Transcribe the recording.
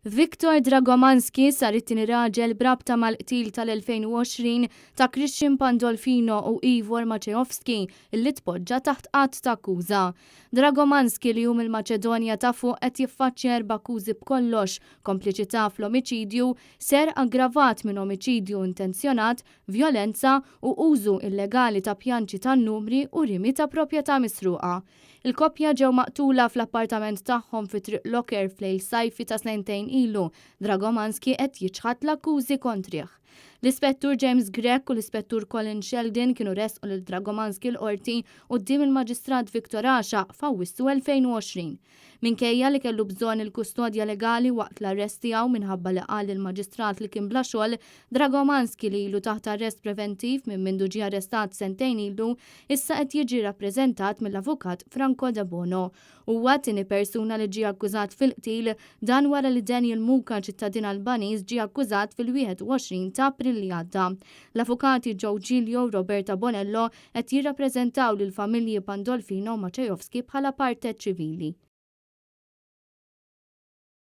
Viktor Dragomanski sar it-tieni raġel brabta mal-qtil tal-2020 ta' Christian Pandolfino u Ivor Maciejowski illi tpoġġa taħt qatt ta' akkuża. Dragomanski li hu mill-Maċedonja ta' fuq qed jiffaċċja 4 akkużi b'kollox: kompliċità fl-omiċidju, ser aggravat minn omiċidju intenzjonat, vjolenza u użu illegali ta' pjanċi tan-numri u rimi ta' proprjetà misruqa. Il-koppja ġew maqtula fl-appartament tagħhom fi triq Locker f'lejl sajfi ta' snejntejn ilu. Dragomanski qed jiġħad l-akkużi kontrih. L-Ispettur James Grech u l-Ispettur Colin Sheldon kienu resqu lil Dragomanski l-qorti quddiem il-Maġistrat Viktor Asha f'Awwissu 2020. Minkejja li kellu bżonn il-kustodja legali waqt l-arrest tiegħu minħabba li qal il-Maġistrat li kien bla xogħol, Dragomanski li ilu taħt arrest preventiv minn mindu ġie arrestat sentejn ilu, issa qed jiġi rappreżentat mill-avukat Franco De Bono. Huwa tieni persuna li ġie akkużat fil-qtil dan wara li Daniel Muka ċittadin Albaniż ġie akkużat fil-21 ta' April li għadda. L-avukati Joe Giglio u Roberta Bonello qed jirrappreżentaw lil familji Pandolfino u Maciejowski bħala partet ċivili.